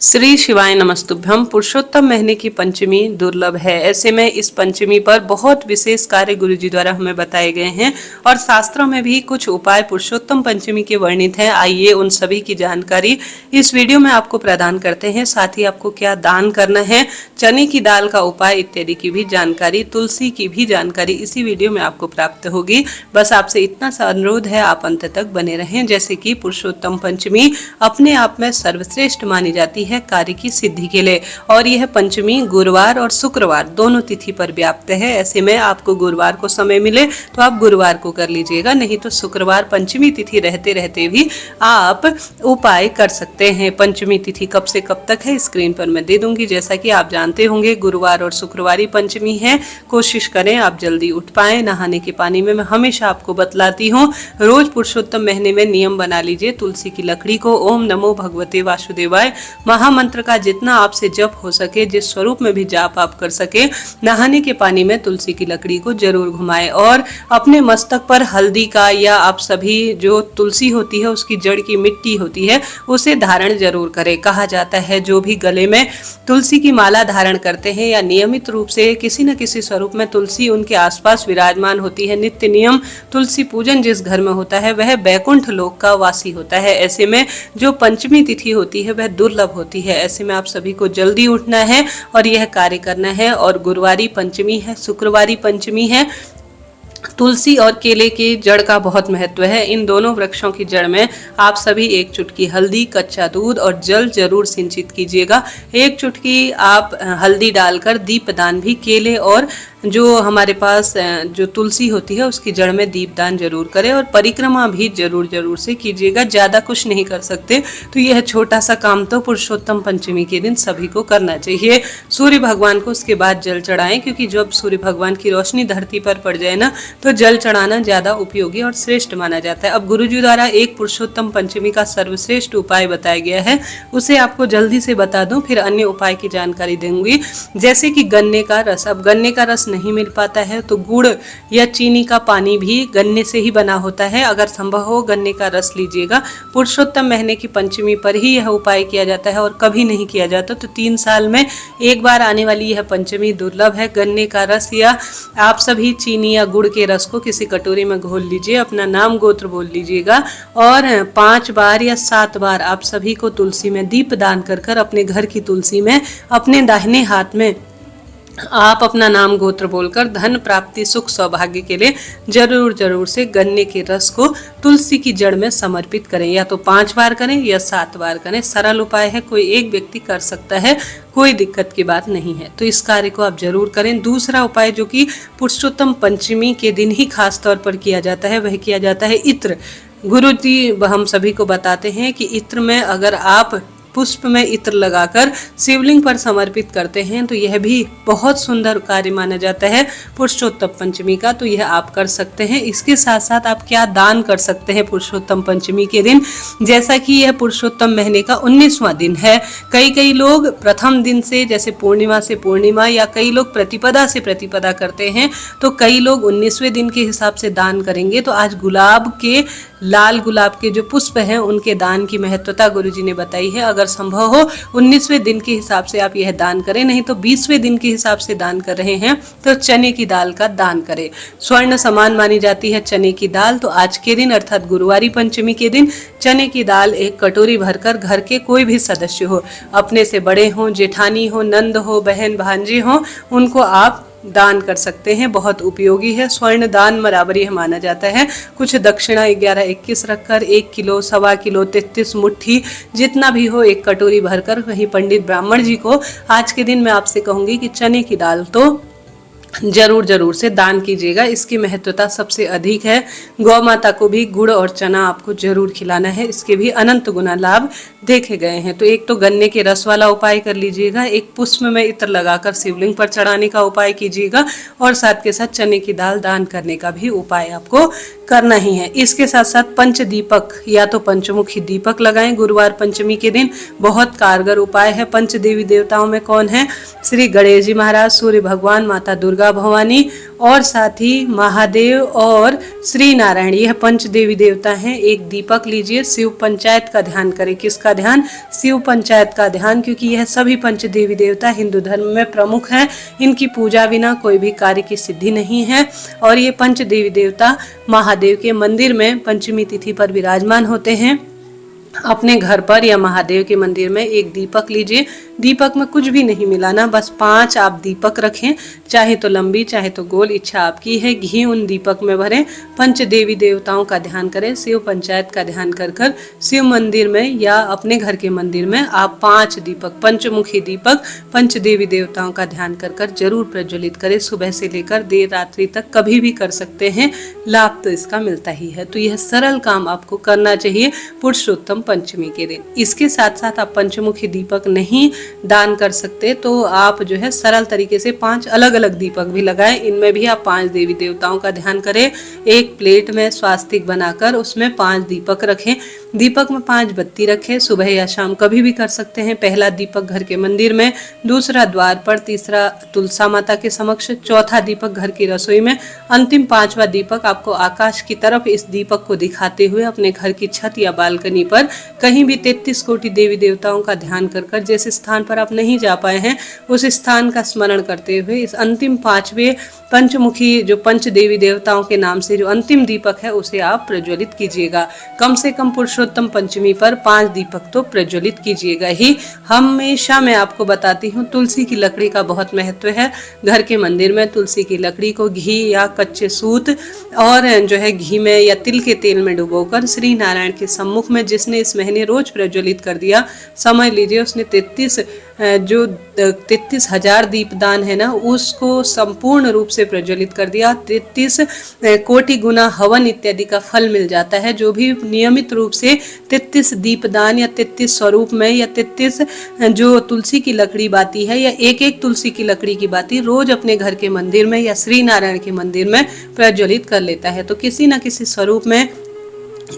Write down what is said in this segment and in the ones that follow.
श्री शिवाय नमस्तुभ्यम। पुरुषोत्तम महीने की पंचमी दुर्लभ है। ऐसे में इस पंचमी पर बहुत विशेष कार्य गुरु जी द्वारा हमें बताए गए हैं और शास्त्रों में भी कुछ उपाय पुरुषोत्तम पंचमी के वर्णित हैं। आइए उन सभी की जानकारी इस वीडियो में आपको प्रदान करते हैं। साथ ही आपको क्या दान करना है, चने की दाल का उपाय इत्यादि की भी जानकारी, तुलसी की भी जानकारी इसी वीडियो में आपको प्राप्त होगी। बस आपसे इतना सा अनुरोध है, आप अंत तक बने रहें। जैसे कि पुरुषोत्तम पंचमी अपने आप में सर्वश्रेष्ठ मानी जाती है कार्य की सिद्धि के लिए, और यह पंचमी गुरुवार और शुक्रवार दोनों तिथि पर व्याप्त है। ऐसे में आपको गुरुवार को समय मिले तो आप गुरुवार को कर लीजिएगा, नहीं तो शुक्रवार पंचमी तिथि रहते रहते भी आप उपाय कर सकते हैं। पंचमी तिथि कब से कब तक है स्क्रीन पर मैं दे दूंगी। जैसा कि आप जानते होंगे गुरुवार और शुक्रवार ही पंचमी है। कोशिश करें आप जल्दी उठ पाए। नहाने के पानी में मैं हमेशा आपको बतलाती हूँ, रोज पुरुषोत्तम महीने में नियम बना लीजिए। तुलसी की लकड़ी को ओम नमो भगवते वासुदेवाय महामंत्र का जितना आपसे जप हो सके, जिस स्वरूप में भी जाप आप कर सके, नहाने के पानी में तुलसी की लकड़ी को जरूर घुमाएं और अपने मस्तक पर हल्दी का या आप सभी जो तुलसी होती है उसकी जड़ की मिट्टी होती है उसे धारण जरूर करें। कहा जाता है जो भी गले में तुलसी की माला धारण करते हैं या नियमित रूप से किसी न किसी स्वरूप में तुलसी उनके आसपास विराजमान होती है, नित्य नियम तुलसी पूजन जिस घर में होता है वह बैकुंठ लोक का वासी होता है। ऐसे में जो पंचमी तिथि होती है वह दुर्लभ होती है। ऐसे में आप सभी को जल्दी उठना है और यह कार्य करना है। और गुरुवारी पंचमी है, शुक्रवारी पंचमी है। तुलसी और केले की जड़ का बहुत महत्व है। इन दोनों वृक्षों की जड़ में आप सभी एक चुटकी हल्दी, कच्चा दूध और जल जरूर सिंचित कीजिएगा। एक चुटकी आप हल्दी डालकर दीपदान भी केले और जो हमारे पास जो तुलसी होती है उसकी जड़ में दीपदान जरूर करें और परिक्रमा भी जरूर से कीजिएगा। ज़्यादा कुछ नहीं कर सकते तो यह छोटा सा काम तो पुरुषोत्तम पंचमी के दिन सभी को करना चाहिए। सूर्य भगवान को उसके बाद जल चढ़ाएं, क्योंकि जब सूर्य भगवान की रोशनी धरती पर पड़ जाए ना तो जल चढ़ाना ज़्यादा उपयोगी और श्रेष्ठ माना जाता है। अब गुरु जी द्वारा एक पुरुषोत्तम पंचमी का सर्वश्रेष्ठ उपाय बताया गया है, उसे आपको जल्दी से बता दूं, फिर अन्य उपाय की जानकारी दूंगी। जैसे कि गन्ने का रस, अब गन्ने का रस नहीं मिल पाता है तो गुड़ या चीनी का पानी भी गन्ने से ही बना होता है, अगर संभव हो गन्ने का रस लीजिएगा। पुरुषोत्तम महीने की पंचमी पर ही यह उपाय किया जाता है और कभी नहीं किया जाता, तो 3 साल में एक बार आने वाली यह पंचमी दुर्लभ है। गन्ने का रस या आप सभी चीनी या गुड़ के रस को किसी कटोरी में घोल लीजिए, अपना नाम गोत्र बोल लीजिएगा और 5 बार या 7 बार आप सभी को तुलसी में दीप दान कर अपने घर की तुलसी में अपने दाहिने हाथ में आप अपना नाम गोत्र बोलकर धन प्राप्ति सुख सौभाग्य के लिए जरूर से गन्ने के रस को तुलसी की जड़ में समर्पित करें। या तो 5 बार करें या 7 बार करें। सरल उपाय है, कोई एक व्यक्ति कर सकता है, कोई दिक्कत की बात नहीं है। तो इस कार्य को आप जरूर करें। दूसरा उपाय जो कि पुरुषोत्तम पंचमी के दिन ही खास तौर पर किया जाता है, वह किया जाता है इत्र। गुरु जी हम सभी को बताते हैं कि इत्र में अगर आप पुष्प में इत्र लगाकर शिवलिंग पर समर्पित करते हैं तो यह भी बहुत सुंदर कार्य माना जाता है पुरुषोत्तम पंचमी का, तो यह आप कर सकते हैं। इसके साथ साथ आप क्या दान कर सकते हैं पुरुषोत्तम पंचमी के दिन, जैसा कि यह पुरुषोत्तम महीने का 19वां दिन है। कई लोग प्रथम दिन से, जैसे पूर्णिमा से पूर्णिमा, या कई लोग प्रतिपदा से प्रतिपदा करते हैं, तो कई लोग 19वें दिन के हिसाब से दान करेंगे। तो आज गुलाब के, लाल गुलाब के जो पुष्प हैं उनके दान की महत्वता गुरुजी ने बताई है। अगर संभव हो 19वें दिन के हिसाब से आप यह दान करें, नहीं तो 20वें दिन के हिसाब से दान कर रहे हैं तो चने की दाल का दान करें। स्वर्ण समान मानी जाती है चने की दाल, तो आज के दिन अर्थात गुरुवारी पंचमी के दिन चने की दाल 1 कटोरी भरकर घर के कोई भी सदस्य हो, अपने से बड़े हों, जेठानी हो, नंद हो, बहन भांजी हो, उनको आप दान कर सकते हैं। बहुत उपयोगी है। स्वर्ण दान बराबर यह माना जाता है। कुछ दक्षिणा 11-21 रखकर 1 किलो, 1.25 किलो, 33 मुट्ठी जितना भी हो 1 कटोरी भरकर वहीं पंडित ब्राह्मण जी को आज के दिन मैं आपसे कहूंगी कि चने की दाल तो जरूर से दान कीजिएगा। इसकी महत्वता सबसे अधिक है। गौ माता को भी गुड़ और चना आपको जरूर खिलाना है, इसके भी अनंत गुना लाभ देखे गए हैं। तो एक तो गन्ने के रस वाला उपाय कर लीजिएगा, एक पुष्प में इत्र लगाकर शिवलिंग पर चढ़ाने का उपाय कीजिएगा और साथ के साथ चने की दाल दान करने का भी उपाय आपको करना ही है। इसके साथ साथ पंच दीपक या तो पंचमुखी दीपक लगाएं गुरुवार पंचमी के दिन, बहुत कारगर उपाय है। पंच देवी देवताओं में कौन है? श्री गणेश जी महाराज, सूर्य भगवान, माता दुर्गा भवानी और साथ ही महादेव और श्री नारायण, यह पंच देवी देवता हैं। एक दीपक लीजिए, शिव पंचायत का ध्यान करें। किसका ध्यान? शिव पंचायत का ध्यान, क्योंकि यह सभी पंच देवी देवता हिंदू धर्म में प्रमुख हैं। इनकी पूजा बिना कोई भी कार्य की सिद्धि नहीं है। और ये पंच देवी देवता महादेव के मंदिर में पंचमी तिथि पर विराजमान होते हैं। अपने घर पर या महादेव के मंदिर में एक दीपक लीजिए। दीपक में कुछ भी नहीं मिलाना, बस 5 आप दीपक रखें, चाहे तो लंबी चाहे तो गोल, इच्छा आपकी है। घी उन दीपक में भरें, पंच देवी देवताओं का ध्यान करें, शिव पंचायत का ध्यान कर कर शिव मंदिर में या अपने घर के मंदिर में आप 5 दीपक, पंचमुखी दीपक पंच देवी देवताओं का ध्यान कर कर जरूर प्रज्वलित करें। सुबह से लेकर देर रात्रि तक कभी भी कर सकते हैं, लाभ तो इसका मिलता ही है। तो यह सरल काम आपको करना चाहिए पुरुषोत्तम पंचमी के दिन। इसके साथ साथ आप पंचमुखी दीपक नहीं दान कर सकते तो आप जो है सरल तरीके से 5 अलग अलग दीपक भी लगाएं। इनमें भी आप 5 देवी देवताओं का ध्यान करें। एक प्लेट में स्वास्तिक बनाकर उसमें 5 दीपक रखें। दीपक में 5 बत्ती रखें। सुबह या शाम कभी भी कर सकते हैं। पहला दीपक घर के मंदिर में, दूसरा द्वार पर, तीसरा तुलसा माता के समक्ष, चौथा दीपक घर की रसोई में, अंतिम 5वां दीपक आपको आकाश की तरफ इस दीपक को दिखाते हुए अपने घर की छत या बालकनी पर कहीं भी 33 कोटि देवी देवताओं का ध्यान कर कर जिस स्थान पर आप नहीं जा पाए हैं उस स्थान का स्मरण करते हुए इस अंतिम 5वें पंचमुखी जो पंच देवी देवताओं के नाम से जो अंतिम दीपक है उसे आप प्रज्वलित कीजिएगा। कम से कम पुरुषोत्तम पंचमी पर 5 दीपक तो प्रज्वलित कीजिएगा ही। हमेशा मैं आपको बताती हूँ तुलसी की लकड़ी का बहुत महत्व है। घर के मंदिर में तुलसी की लकड़ी को घी या कच्चे सूत और जो है घी में या तिल के तेल में डुबोकर श्री नारायण के सम्मुख में जिसने इस महीने रोज प्रज्वलित कर दिया, समझ लीजिए उसने 33,000 दीपदान है ना, उसको संपूर्ण रूप से प्रज्वलित कर दिया। 33 कोटि गुना हवन इत्यादि का फल मिल जाता है। जो भी नियमित रूप से 33 दीपदान या 33 स्वरूप में या 33 जो तुलसी की लकड़ी बाती है या एक तुलसी की लकड़ी की बाती रोज अपने घर के मंदिर में या श्री नारायण के मंदिर में प्रज्वलित कर लेता है, तो किसी न किसी स्वरूप में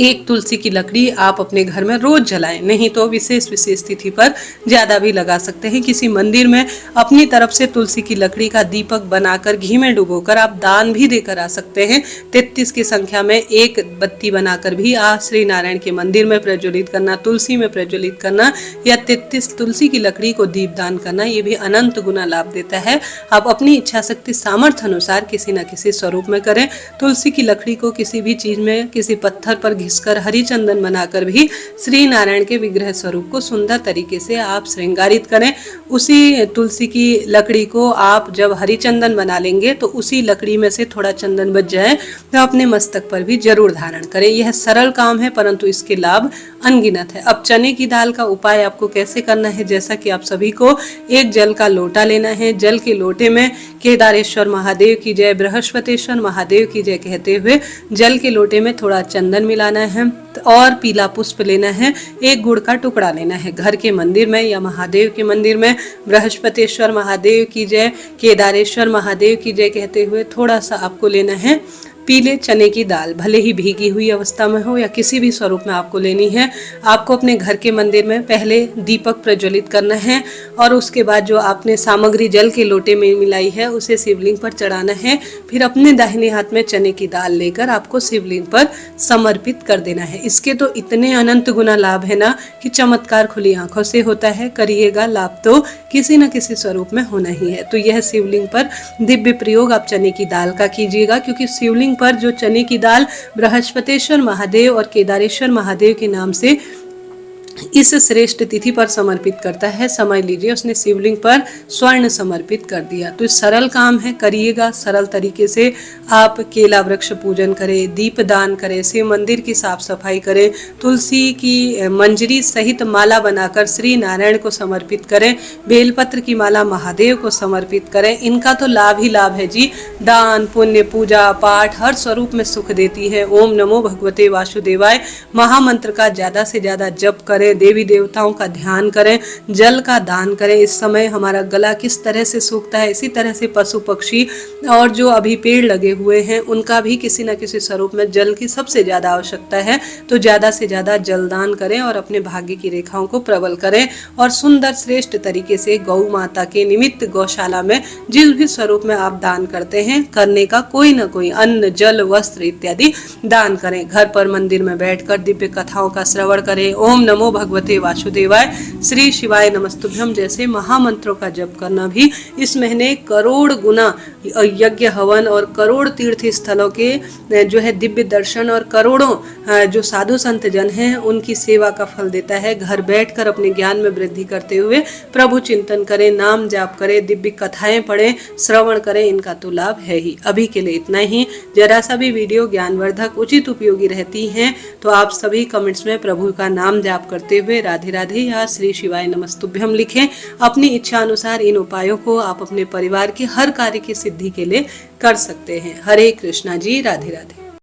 एक तुलसी की लकड़ी आप अपने घर में रोज जलाएं। नहीं तो विशेष तिथि पर ज्यादा भी लगा सकते हैं। किसी मंदिर में अपनी तरफ से तुलसी की लकड़ी का दीपक बनाकर घी में डुबोकर आप दान भी देकर आ सकते हैं। 33 की संख्या में एक बत्ती बनाकर भी आप श्री नारायण के मंदिर में प्रज्वलित करना, तुलसी में प्रज्वलित करना या 33 तुलसी की लकड़ी को दीप दान करना, ये भी अनंत गुना लाभ देता है। आप अपनी इच्छा शक्ति सामर्थ्य अनुसार किसी न किसी स्वरूप में करें। तुलसी की लकड़ी को किसी भी चीज में, किसी पत्थर पर घिसकर हरी चंदन बनाकर भी श्री नारायण के विग्रह स्वरूप को सुंदर तरीके से आप श्रृंगारित करें। उसी तुलसी की लकड़ी को आप जब हरी चंदन बना लेंगे तो उसी लकड़ी में से थोड़ा चंदन बच जाए तो अपने मस्तक पर भी जरूर धारण करें। यह सरल काम है परंतु इसके लाभ अनगिनत है। अब चने की दाल का उपाय आपको कैसे करना है, जैसा कि आप सभी को एक जल का लोटा लेना है। जल के लोटे में केदारेश्वर महादेव की जय, बृहस्पतिश्वर महादेव की जय कहते हुए जल के लोटे में थोड़ा चंदन मिलाना है और पीला पुष्प लेना है। एक गुड़ का टुकड़ा लेना है। घर के मंदिर में या महादेव के मंदिर में बृहस्पतिश्वर महादेव की जय, केदारेश्वर महादेव की जय कहते हुए थोड़ा सा आपको लेना है पीले चने की दाल, भले ही भीगी हुई अवस्था में हो या किसी भी स्वरूप में आपको लेनी है। आपको अपने घर के मंदिर में पहले दीपक प्रज्वलित करना है और उसके बाद जो आपने सामग्री जल के लोटे में मिलाई है उसे शिवलिंग पर चढ़ाना है। फिर अपने दाहिने हाथ में चने की दाल लेकर आपको शिवलिंग पर समर्पित कर देना है। इसके तो इतने अनंत गुना लाभ है ना कि चमत्कार खुली आंखों से होता है। करिएगा, लाभ तो किसी न किसी स्वरूप में होना ही है। तो यह शिवलिंग पर दिव्य प्रयोग आप चने की दाल का कीजिएगा, क्योंकि शिवलिंग पर जो चने की दाल बृहस्पतिश्वर महादेव और केदारेश्वर महादेव के नाम से इस श्रेष्ठ तिथि पर समर्पित करता है। समझ लीजिए उसने शिवलिंग पर स्वर्ण समर्पित कर दिया। तो सरल काम है, करिएगा। सरल तरीके से आप केला वृक्ष पूजन करें, दीप दान करें, शिव मंदिर की साफ सफाई करें, तुलसी की मंजरी सहित माला बनाकर श्री नारायण को समर्पित करें, बेलपत्र की माला महादेव को समर्पित करें। इनका तो लाभ ही लाभ है जी। दान पुण्य पूजा पाठ हर स्वरूप में सुख देती है। ओम नमो भगवते वासुदेवाय महामंत्र का ज्यादा से ज्यादा जप करें। करें, देवी देवताओं का ध्यान करें, जल का दान करें। इस समय हमारा गला किस तरह से सूखता है, इसी तरह से पशु पक्षी और जो अभी पेड़ लगे हुए हैं उनका भी किसी न किसी स्वरूप में जल की सबसे ज़्यादा आवश्यकता है। तो ज़्यादा से ज़्यादा जलदान करें और अपने भाग्य की रेखाओं को प्रबल करें और सुंदर श्रेष्ठ तरीके से गौ माता के निमित्त गौशाला में जिस भी स्वरूप में आप दान करते हैं करने का कोई न कोई अन्न, जल, वस्त्र इत्यादि दान करें। घर पर मंदिर में बैठकर दिव्य कथाओं का श्रवण करें। ओम नमो भगवते वासुदेवाय, श्री शिवाय नमस्तुभ्यम जैसे महामंत्रों का जप करना भी इस महीने करोड़ गुना यज्ञ हवन और करोड़ तीर्थ स्थलों के जो है दिव्य दर्शन और करोड़ों जो साधु संत जन हैं उनकी सेवा का फल देता है। घर बैठकर अपने ज्ञान में वृद्धि करते हुए प्रभु चिंतन करें, नाम जाप करें, दिव्य कथाएं पढ़ें, श्रवण करें, इनका तो लाभ है ही। अभी के लिए इतना ही। जरा सा भी वीडियो ज्ञानवर्धक उचित उपयोगी रहती हैं तो आप सभी कमेंट्स में प्रभु का नाम जाप करते हुए राधे राधे या श्री शिवाय नमस्तुभ्यम लिखें। अपनी इच्छा अनुसार इन उपायों को आप अपने परिवार के हर कार्य की सिद्धि के लिए कर सकते हैं। हरे कृष्णा जी, राधे राधे।